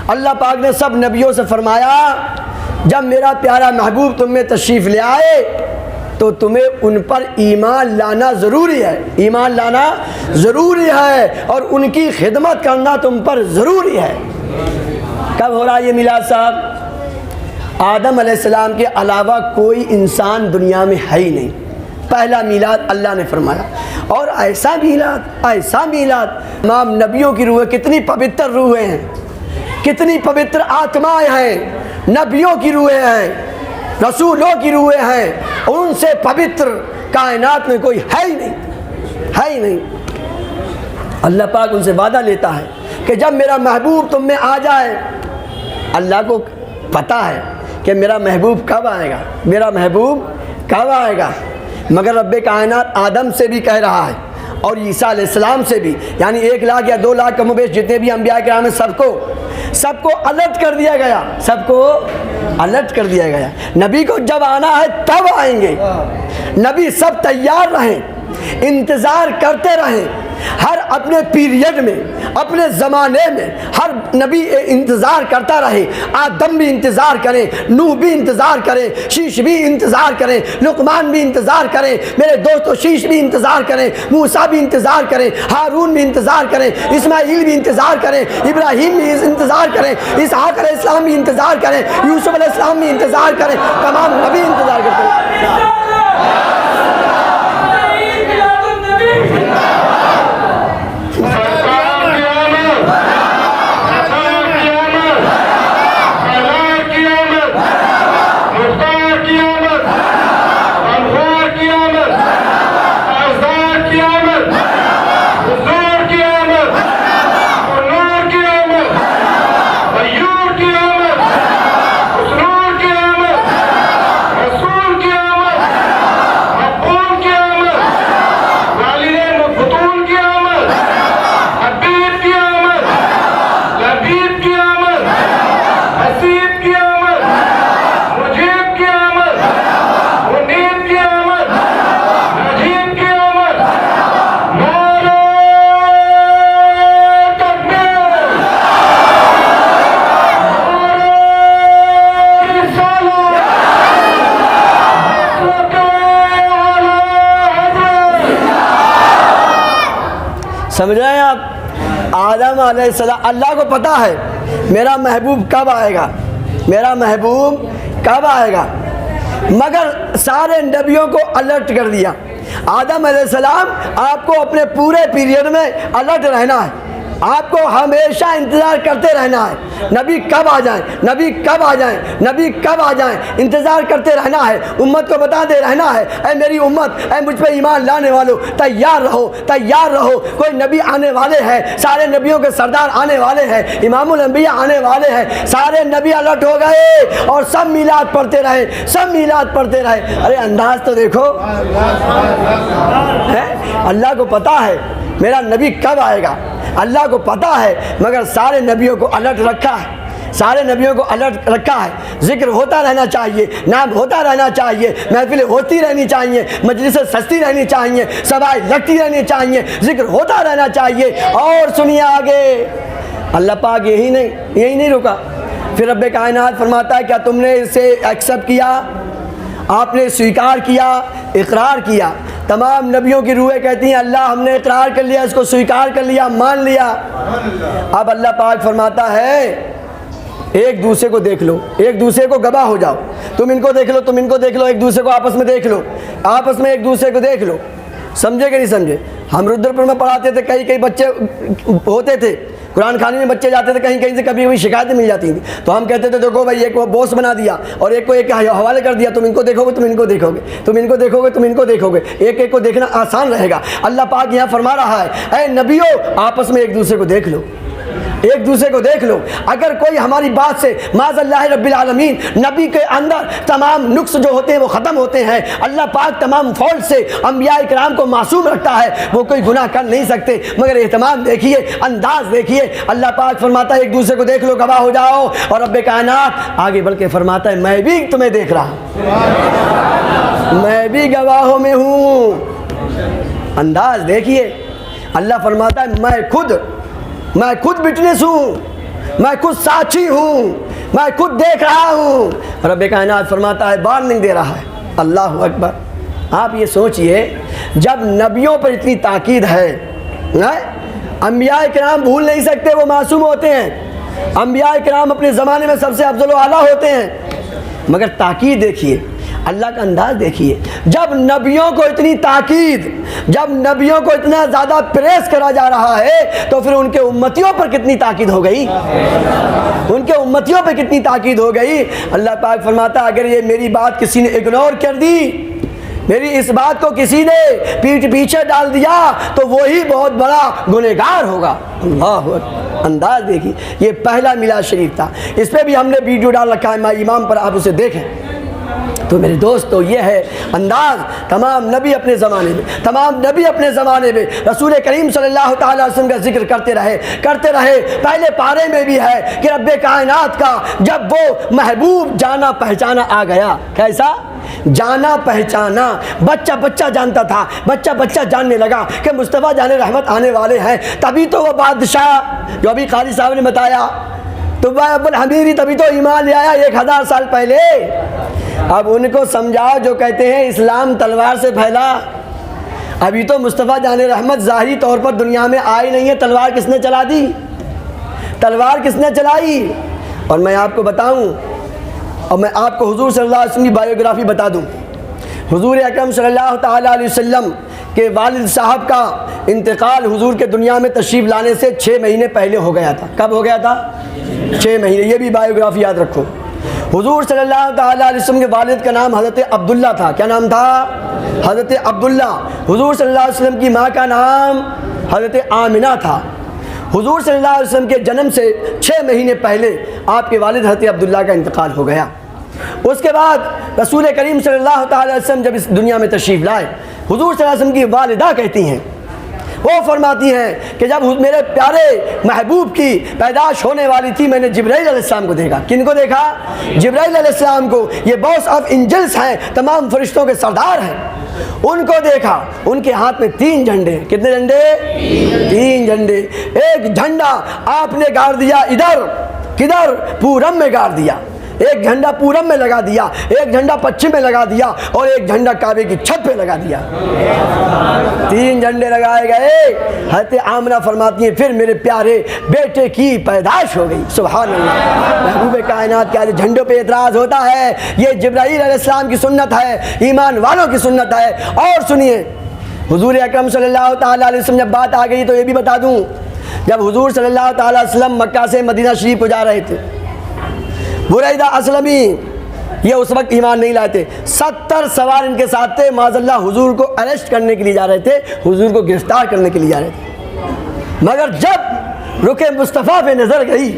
اللہ پاک نے سب نبیوں سے فرمایا جب میرا پیارا محبوب تم میں تشریف لے آئے تو تمہیں ان پر ایمان لانا ضروری ہے، ایمان لانا ضروری ہے، اور ان کی خدمت کرنا تم پر ضروری ہے۔ کب ہو رہا یہ میلاد صاحب؟ آدم علیہ السلام کے علاوہ کوئی انسان دنیا میں ہے ہی نہیں، پہلا میلاد اللہ نے فرمایا۔ اور ایسا میلاد، ایسا میلاد، تمام نبیوں کی روحیں کتنی پوتر روحیں ہیں، کتنی پوتر آتمائیں ہیں، نبیوں کی روحیں ہیں، رسولوں کی روحیں ہیں، ان سے پوتر کائنات میں کوئی ہے ہی نہیں، ہے ہی نہیں۔ اللہ پاک ان سے وعدہ لیتا ہے کہ جب میرا محبوب تم میں آ جائے، اللہ کو پتہ ہے کہ میرا محبوب کب آئے گا، میرا محبوب کب آئے گا، مگر رب کائنات آدم سے بھی کہہ رہا ہے اور عیسیٰ علیہ السلام سے بھی، یعنی 1 لاکھ یا 2 لاکھ کم و بیش جتنے بھی انبیاء کرام ہیں، سب کو الرٹ کر دیا گیا، سب کو الرٹ کر دیا گیا۔ نبی کو جب آنا ہے تب آئیں گے، نبی سب تیار رہیں، انتظار کرتے رہیں، ہر اپنے پیریڈ میں، اپنے زمانے میں ہر نبی انتظار کرتا رہے۔ آدم بھی انتظار کریں، نوح بھی انتظار کریں، شیش بھی انتظار کریں، لقمان بھی انتظار کریں، میرے دوستو شیش بھی انتظار کریں، موسیٰ بھی انتظار کریں، ہارون بھی انتظار کریں، اسماعیل بھی انتظار کریں، ابراہیم بھی انتظار کریں، اسحاق علیہ السلام بھی انتظار کریں، یوسف علیہ السلام بھی انتظار کریں، تمام نبی انتظار کرتے ہیں۔ سمجھ رہے ہیں آپ؟ آدم علیہ السلام، اللہ کو پتہ ہے میرا محبوب کب آئے گا، میرا محبوب کب آئے گا، مگر سارے نبیوں کو الرٹ کر دیا۔ آدم علیہ السلام آپ کو اپنے پورے پیریڈ میں الرٹ رہنا ہے، آپ کو ہمیشہ انتظار کرتے رہنا ہے، نبی کب آ جائیں، نبی کب آ جائیں، نبی کب آ جائیں، انتظار کرتے رہنا ہے، امت کو بتاتے رہنا ہے، اے میری امت، اے مجھ پہ ایمان لانے والوں، تیار رہو، تیار رہو، کوئی نبی آنے والے ہیں، سارے نبیوں کے سردار آنے والے ہیں، امام الانبیاء آنے والے ہیں، سارے نبی الرٹ ہو گئے اور سب میلاد پڑھتے رہے، سب میلاد پڑھتے رہے۔ ارے انداز تو دیکھو، اللہ کو پتہ ہے میرا نبی کب آئے گا، اللہ کو پتہ ہے، مگر سارے نبیوں کو الرٹ رکھا ہے، سارے نبیوں کو الرٹ رکھا ہے۔ ذکر ہوتا رہنا چاہیے، نام ہوتا رہنا چاہیے، محفلیں ہوتی رہنی چاہیے، مجلسیں سستی رہنی چاہیے، سبائیں لگتی رہنی چاہیے، ذکر ہوتا رہنا چاہیے۔ اور سنیے آگے، اللہ پاک یہی نہیں رکا، پھر رب کائنات فرماتا ہے کیا تم نے اسے ایکسیپٹ کیا، آپ نے سویکار کیا، اقرار کیا؟ تمام نبیوں کی روحیں کہتی ہیں اللہ ہم نے اقرار کر لیا، اس کو سویکار کر لیا، مان لیا۔ اب اللہ پاک فرماتا ہے ایک دوسرے کو دیکھ لو، ایک دوسرے کو گواہ ہو جاؤ، تم ان کو دیکھ لو، تم ان کو دیکھ لو، ایک دوسرے کو آپس میں دیکھ لو، آپس میں ایک دوسرے کو دیکھ لو۔ سمجھے کہ نہیں سمجھے؟ ہم رودرپور میں پڑھاتے تھے، کئی بچے ہوتے تھے، قرآن خانے میں بچے جاتے تھے، کہیں سے کبھی شکایتیں مل جاتی تھیں، تو ہم کہتے تھے دیکھو بھائی ایک کو باس بنا دیا اور ایک کو ایک حوالے کر دیا، تم ان کو دیکھو گے، تم ان کو دیکھو گے، تم ان کو دیکھو گے، تم ان کو دیکھو گے، ایک کو دیکھنا آسان رہے گا۔ اللہ پاک یہاں فرما رہا ہے اے نبیو آپس میں ایک دوسرے کو دیکھ لو، ایک دوسرے کو دیکھ لو۔ اگر کوئی ہماری بات سے معاذ اللہ رب العالمین نبی کے اندر تمام نقص جو ہوتے ہیں وہ ختم ہوتے ہیں، اللہ پاک تمام فالٹ سے انبیاء کرام کو معصوم رکھتا ہے، وہ کوئی گناہ کر نہیں سکتے، مگر اہتمام دیکھیے، انداز دیکھیے، اللہ پاک فرماتا ہے ایک دوسرے کو دیکھ لو، گواہ ہو جاؤ، اور رب کائنات آگے بڑھ کے فرماتا ہے میں بھی تمہیں دیکھ رہا ہوں، میں بھی گواہوں میں ہوں۔ انداز دیکھیے، اللہ فرماتا ہے میں خود وٹنس ہوں، میں خود ساتھی ہوں، میں خود دیکھ رہا ہوں۔ رب کائنات فرماتا ہے وارننگ دے رہا ہے۔ اللہ اکبر۔ آپ یہ سوچئے جب نبیوں پر اتنی تاکید ہے، انبیاء کرام بھول نہیں سکتے، وہ معصوم ہوتے ہیں، انبیاء کرام اپنے زمانے میں سب سے افضل و اعلیٰ ہوتے ہیں، مگر تاکید دیکھیے، اللہ کا انداز دیکھیے، جب نبیوں کو اتنی تاکید، جب نبیوں کو اتنا زیادہ پریس کرا جا رہا ہے تو پھر ان کے امتیوں پر کتنی تاکید ہو گئی، ان کے امتیوں پر کتنی تاکید ہو گئی۔ اللہ پاک فرماتا ہے اگر یہ میری بات کسی نے اگنور کر دی، میری اس بات کو کسی نے پیٹھ پیچھے ڈال دیا تو وہی بہت بڑا گنہگار ہوگا۔ اللہ انداز دیکھیے، یہ پہلا میلاد شریف تھا، اس پہ بھی ہم نے ویڈیو ڈال رکھا ہے، مائی امام پر، آپ اسے دیکھیں۔ تو میرے دوستو یہ ہے انداز، تمام نبی اپنے زمانے میں، تمام نبی اپنے زمانے میں رسول کریم صلی اللہ تعالیٰ علیہ وسلم کا ذکر کرتے رہے۔ پہلے پارے میں بھی ہے کہ رب کائنات کا جب وہ محبوب جانا پہچانا آ گیا، کیسا جانا پہچانا، بچہ بچہ جانتا تھا، بچہ بچہ جاننے لگا کہ مصطفیٰ جان رحمت آنے والے ہیں، تبھی تو وہ بادشاہ جو ابھی قاری صاحب نے بتایا تو ابو الحمیری تبھی تو ایمان لے آیا 1000 سال پہلے۔ اب ان کو سمجھاؤ جو کہتے ہیں اسلام تلوار سے پھیلا، ابھی تو مصطفیٰ جان رحمت ظاہری طور پر دنیا میں آئی نہیں ہے، تلوار کس نے چلا دی؟ تلوار کس نے چلائی؟ اور میں آپ کو بتاؤں، اور میں آپ کو حضور صلی اللہ علیہ وسلم کی بایوگرافی بتا دوں۔ حضور اکرم صلی اللہ تعالیٰ علیہ وسلم کے والد صاحب کا انتقال حضور کے دنیا میں تشریف لانے سے 6 مہینے پہلے ہو گیا تھا۔ کب ہو گیا تھا؟ 6 مہینے، یہ بھی بایوگرافی یاد رکھو۔ حضور صلی اللہ تعالیٰ علیہ وسلم کے والد کا نام حضرت عبداللہ تھا۔ کیا نام تھا؟ حضرت عبداللہ۔ حضور صلی اللہ علیہ وسلم کی ماں کا نام حضرت آمنہ تھا۔ حضور صلی اللہ علیہ وسلم کے جنم سے 6 مہینے پہلے آپ کے والد حضرت عبداللہ کا انتقال ہو گیا۔ اس کے بعد رسول کریم صلی اللہ تعالیٰ علیہ وسلم جب اس دنیا میں تشریف لائے، حضور صلی اللہ علیہ وسلم کی والدہ کہتی ہیں، وہ فرماتی ہیں کہ جب میرے پیارے محبوب کی پیدائش ہونے والی تھی میں نے جبرائیل علیہ السلام کو دیکھا۔ کن کو دیکھا؟ جبرائیل علیہ السلام کو۔ یہ باس آف انجلس ہیں، تمام فرشتوں کے سردار ہیں۔ ان کو دیکھا، ان کے ہاتھ میں 3 جھنڈے۔ کتنے جھنڈے؟ 3 جھنڈے۔ ایک جھنڈا آپ نے گاڑ دیا ادھر، کدھر؟ پورم میں گاڑ دیا۔ ایک جھنڈا پورم میں لگا دیا، ایک جھنڈا پچھم میں لگا دیا، اور ایک جھنڈا کعبے کی چھت پہ لگا دیا۔ 3 جھنڈے لگائے گئے۔ حضرت آمنہ فرماتی ہیں پھر میرے پیارے بیٹے کی پیدائش ہو گئی۔ سبحان اللہ۔ محبوب کائنات کے جھنڈوں پہ اعتراض ہوتا ہے، یہ جبرائیل علیہ السلام کی سنت ہے، ایمان والوں کی سنت ہے۔ اور سنیے، حضور اکرم صلی اللہ تعالیٰ علیہ وسلم جب بات آ گئی تو یہ بھی بتا دوں، جب حضور صلی اللہ تعالیٰ علیہ وسلم مکہ سے مدینہ شریف کو جا رہے تھے، بریدہ اسلمی یہ اس وقت ایمان نہیں لائے تھے، 70 سوار ان کے ساتھ تھے، معاذ اللہ حضور کو اریسٹ کرنے کے لیے جا رہے تھے، حضور کو گرفتار کرنے کے لیے جا رہے تھے۔ مگر جب رخ مصطفیٰ پہ نظر گئی،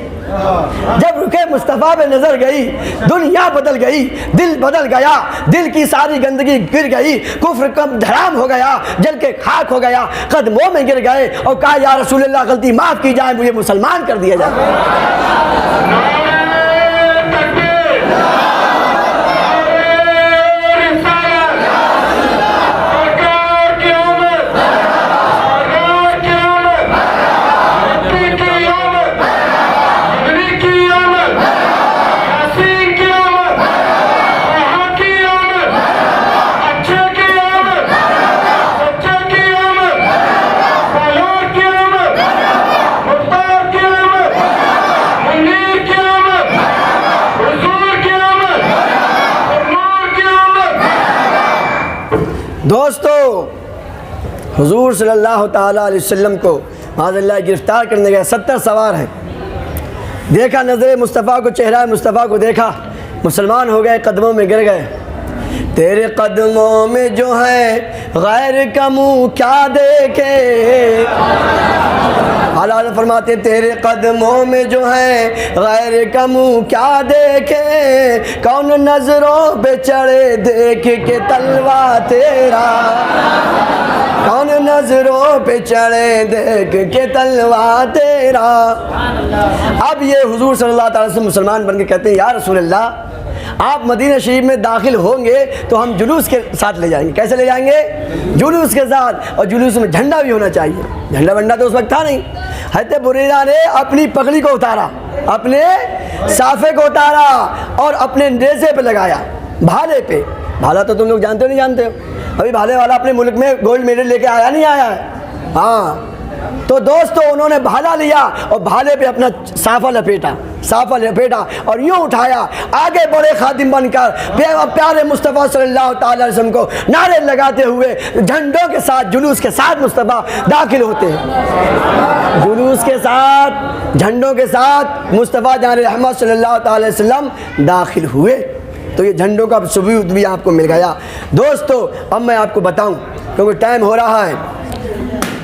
جب رخ مصطفیٰ پہ نظر گئی، دنیا بدل گئی، دل بدل گیا، دل کی ساری گندگی گر گئی، کفر کم دھرام ہو گیا، جل کے خاک ہو گیا، قدموں میں گر گئے اور کہا یا رسول اللہ غلطی معاف کی جائے، مجھے مسلمان کر دیا جائے۔ دوستو، حضور صلی اللہ تعالیٰ علیہ وسلم کو معاذ اللہ گرفتار کرنے گئے، 70 سوار ہیں۔ دیکھا نظر مصطفیٰ کو، چہرہ مصطفیٰ کو دیکھا، مسلمان ہو گئے، قدموں میں گر گئے۔ تیرے قدموں میں جو ہے غیر کا منہ کیا دیکھے، حالات فرماتے تیرے قدموں میں جو ہے غیر کا منہ کیا دیکھے، کون نظروں پہ چڑھے دیکھ کے تلوا تیرا، کون نظروں پہ چڑھے دیکھ کے تلوا تیرا۔ اب یہ حضور صلی اللہ تعالیٰ وسلم مسلمان بن کے کہتے ہیں یا رسول اللہ آپ مدینہ شریف میں داخل ہوں گے تو ہم جلوس کے ساتھ لے جائیں گے۔ کیسے لے جائیں گے؟ جلوس کے ساتھ، اور جلوس میں جھنڈا بھی ہونا چاہیے۔ جھنڈا بنڈا تو اس وقت تھا نہیں۔ حضرت بریدہ نے اپنی پگڑی کو اتارا، اپنے صافے کو اتارا اور اپنے نیزے پہ لگایا، بھالے پہ۔ بھالا تو تم لوگ جانتے ہو نہیں جانتے ہو؟ ابھی بھالے والا اپنے ملک میں گولڈ میڈل لے کے آیا نہیں آیا ہے؟ ہاں، تو دوستو انہوں نے بھالا لیا اور بھالے پہ اپنا صافہ لپیٹا اور یوں اٹھایا، آگے بڑے خادم بن کر پیارے مصطفیٰ صلی اللہ تعالی علیہ وسلم کو نعرے لگاتے ہوئے جھنڈوں کے ساتھ، جلوس کے ساتھ مصطفیٰ داخل ہوتے ہیں۔ جلوس کے ساتھ، جھنڈوں کے ساتھ مصطفیٰ جان رحمت صلی اللہ تعالی علیہ وسلم داخل ہوئے۔ تو یہ جھنڈوں کا ثبوت بھی آپ کو مل گیا۔ دوستو اب میں آپ کو بتاؤں، کیونکہ ٹائم ہو رہا ہے،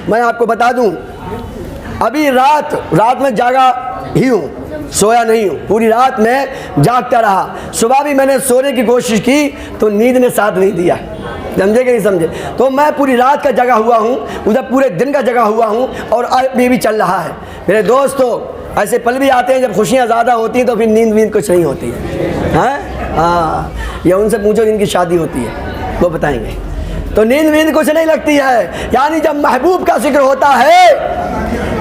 میں آپ کو بتا دوں، ابھی رات میں جاگا ہی ہوں، سویا نہیں ہوں، پوری رات میں جاگتا رہا۔ صبح بھی میں نے سونے کی کوشش کی تو نیند نے ساتھ نہیں دیا، سمجھے کہ نہیں سمجھے؟ تو میں پوری رات کا جگا ہوا ہوں، ادھر پورے دن کا جگا ہوا ہوں، اور یہ بھی چل رہا ہے۔ میرے دوستو ایسے پل بھی آتے ہیں جب خوشیاں زیادہ ہوتی ہیں تو پھر نیند کچھ نہیں ہوتی ہے، ہاں ہاں یہ ان سے پوچھو جن کی شادی ہوتی ہے، وہ بتائیں گے۔ تو نیند ویند کچھ نہیں لگتی ہے، یعنی جب محبوب کا ذکر ہوتا ہے،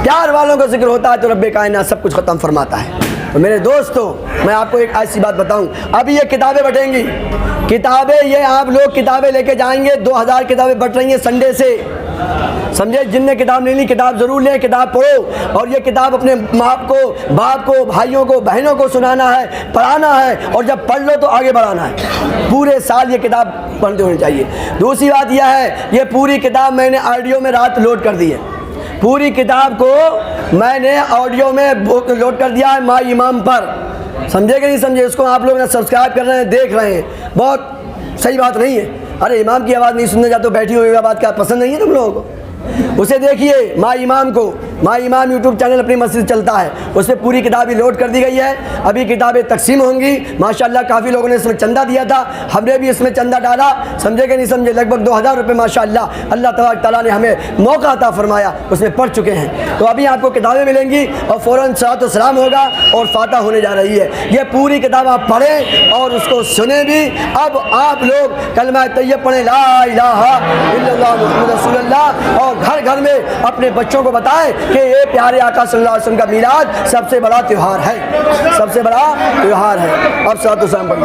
پیار والوں کا ذکر ہوتا ہے تو رب کائنات سب کچھ ختم فرماتا ہے۔ تو میرے دوستو، میں آپ کو ایک ایسی بات بتاؤں، ابھی یہ کتابیں بٹیں گی، کتابیں یہ آپ لوگ کتابیں لے کے جائیں گے، 2000 کتابیں بٹ رہی ہیں سنڈے سے، سمجھے؟ جن نے کتاب نہیں لی کتاب ضرور لیں، کتاب پڑھو، اور یہ کتاب اپنے ماں کو، باپ کو، بھائیوں کو، بہنوں کو سنانا ہے، پڑھانا ہے، اور جب پڑھ لو تو آگے بڑھانا ہے۔ پورے سال یہ کتاب پڑھتے ہونے چاہیے۔ دوسری بات یہ ہے، یہ پوری کتاب میں نے آڈیو میں رات لوڈ کر دی ہے، پوری کتاب کو میں نے آڈیو میں لوڈ کر دیا ہے مائی امام پر، سمجھے کہ نہیں سمجھے؟ اس کو آپ لوگ سبسکرائب کر رہے ہیں، دیکھ رہے ہیں، بہت صحیح بات نہیں ہے۔ ارے امام کی آواز نہیں سننے جاتے، بیٹھی ہوئی بات کیا پسند نہیں ہے تم لوگوں کو؟ اسے دیکھیے مائی امام کو، مائی امام یوٹیوب چینل اپنی مسجد چلتا ہے، اس پہ پوری کتابیں لوڈ کر دی گئی ہے، ابھی کتابیں تقسیم ہوں گی ماشاءاللہ۔ کافی لوگوں نے اس میں چندہ دیا تھا، ہم نے بھی اس میں چندہ ڈالا، سمجھے کہ نہیں سمجھے؟ لگ بھگ 2000 روپے ماشاءاللہ اللہ تبارک تعالیٰ نے ہمیں موقع عطا فرمایا، اس میں پڑھ چکے ہیں۔ تو ابھی آپ کو کتابیں ملیں گی اور فوراً صلاۃ و سلام ہوگا اور فاتحہ ہونے جا رہی ہے۔ یہ پوری کتاب آپ پڑھیں اور اس کو سنیں بھی۔ اب آپ لوگ کلمہ طیب پڑھیں، لا الہ الا اللہ محمد رسول اللہ، اور گھر گھر میں اپنے بچوں کو بتائیں کہ یہ پیارے آقا صلی اللہ علیہ وسلم کا میلاد سب سے بڑا تہوار ہے، سب سے بڑا تہوار ہے۔ اب صلاۃ و سلام پڑھیں۔